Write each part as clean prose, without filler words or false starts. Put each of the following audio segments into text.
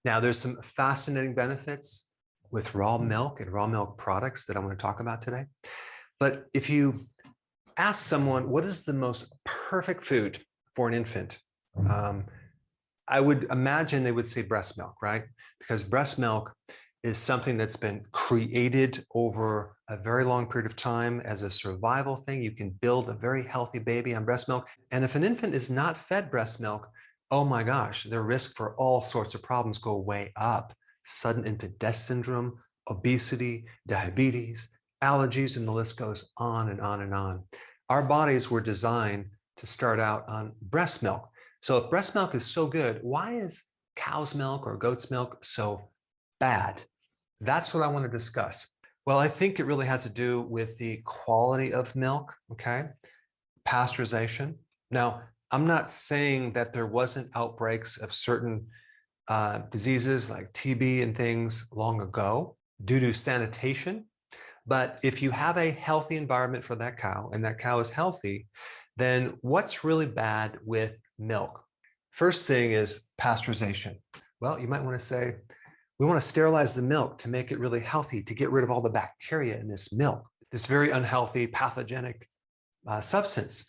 Now, there's some fascinating benefits with raw milk and raw milk products that I want to talk about today. But if you ask someone, what is the most perfect food for an infant? I would imagine they would say breast milk, right? Because breast milk is something that's been created over a very long period of time as a survival thing. You can build a very healthy baby on breast milk. And if an infant is not fed breast milk, oh my gosh, their risk for all sorts of problems go way up. Sudden infant death syndrome, obesity, diabetes, allergies, and the list goes on and on and on. Our bodies were designed to start out on breast milk. So if breast milk is so good, why is cow's milk or goat's milk so bad? That's what I want to discuss. Well, I think it really has to do with the quality of milk, okay? Pasteurization. Now, I'm not saying that there wasn't outbreaks of certain diseases like TB and things long ago due to sanitation. But if you have a healthy environment for that cow and that cow is healthy, then what's really bad with milk? First thing is pasteurization. Well, you might want to say, we want to sterilize the milk to make it really healthy, to get rid of all the bacteria in this milk, this very unhealthy, pathogenic substance.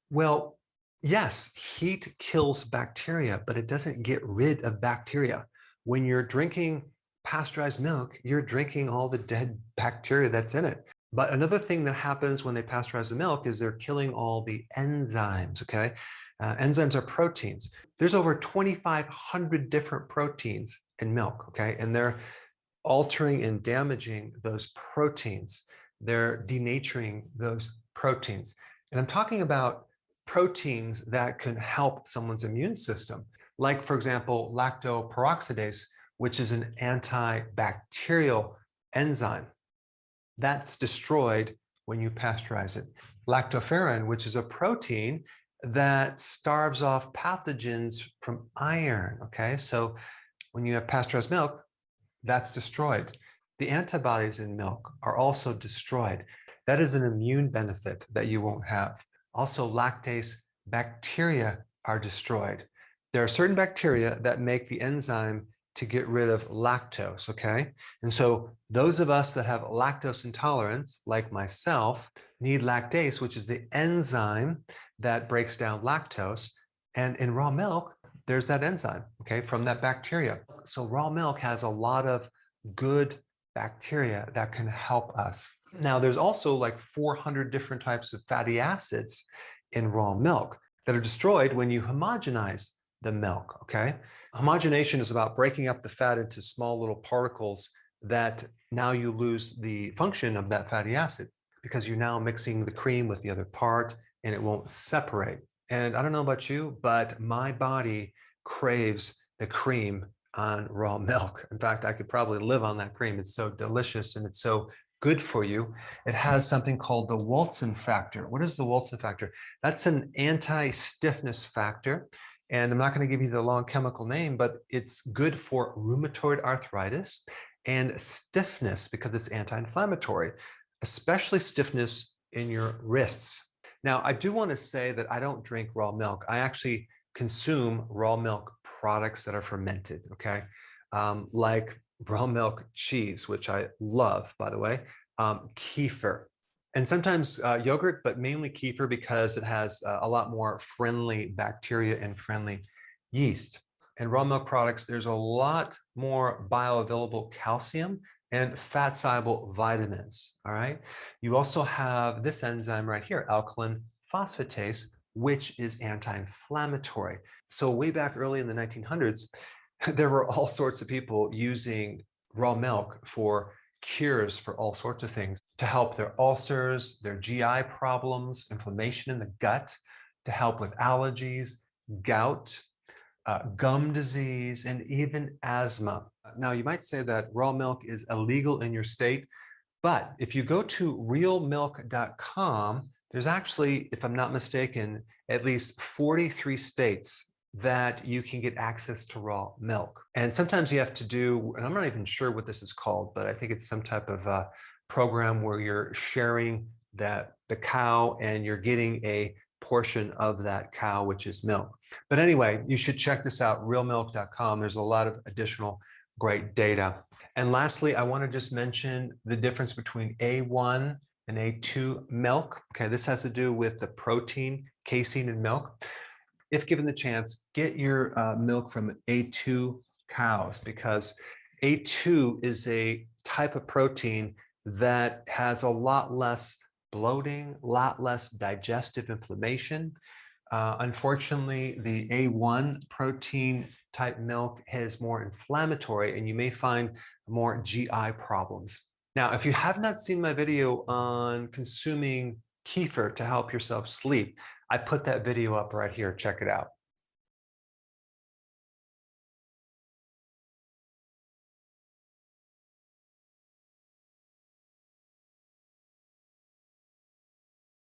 Well, yes, heat kills bacteria, but it doesn't get rid of bacteria. When you're drinking pasteurized milk, you're drinking all the dead bacteria that's in it. But another thing that happens when they pasteurize the milk is they're killing all the enzymes, okay? Enzymes are proteins. There's over 2,500 different proteins in milk, okay? And they're altering and damaging those proteins. They're denaturing those proteins. And I'm talking about proteins that can help someone's immune system, like, for example, lactoperoxidase, which is an antibacterial enzyme. That's destroyed when you pasteurize it. Lactoferrin, which is a protein that starves off pathogens from iron, okay? So when you have pasteurized milk, that's destroyed. The antibodies in milk are also destroyed. That is an immune benefit that you won't have. Also, lactase bacteria are destroyed. There are certain bacteria that make the enzyme to get rid of lactose, okay? And so those of us that have lactose intolerance, like myself, need lactase, which is the enzyme that breaks down lactose. And in raw milk, there's that enzyme, okay, from that bacteria. So raw milk has a lot of good bacteria that can help us. Now, there's also like 400 different types of fatty acids in raw milk that are destroyed when you homogenize the milk, okay? Homogenation is about breaking up the fat into small little particles that now you lose the function of that fatty acid because you're now mixing the cream with the other part and it won't separate. And I don't know about you, but my body craves the cream on raw milk. In fact, I could probably live on that cream. It's so delicious and it's so good for you. It has something called the Wilson factor. What is the Wilson factor? That's an anti-stiffness factor. And I'm not going to give you the long chemical name, but it's good for rheumatoid arthritis and stiffness because it's anti-inflammatory, especially stiffness in your wrists. Now, I do want to say that I don't drink raw milk. I actually consume raw milk products that are fermented, okay? Like raw milk cheese, which I love, by the way, kefir, and sometimes yogurt, but mainly kefir because it has a lot more friendly bacteria and friendly yeast. In raw milk products, there's a lot more bioavailable calcium and fat-soluble vitamins, all right? You also have this enzyme right here, alkaline phosphatase, which is anti-inflammatory. So way back early in the 1900s, there were all sorts of people using raw milk for cures for all sorts of things to help their ulcers, their GI problems, inflammation in the gut, to help with allergies, gout, gum disease, and even asthma. Now, you might say that raw milk is illegal in your state, but if you go to realmilk.com, there's actually, if I'm not mistaken, at least 43 states that you can get access to raw milk. And sometimes you have to do, and I'm not even sure what this is called, but I think it's some type of program where you're sharing the cow and you're getting a portion of that cow, which is milk. But anyway, you should check this out, realmilk.com. There's a lot of additional great data. And lastly, I want to just mention the difference between A1 and A2 milk. Okay, this has to do with the protein, casein in milk. If given the chance, get your milk from A2 cows, because A2 is a type of protein that has a lot less bloating, a lot less digestive inflammation. Unfortunately, the A1 protein type milk is more inflammatory, and you may find more GI problems. Now, if you have not seen my video on consuming kefir to help yourself sleep, I put that video up right here. Check it out.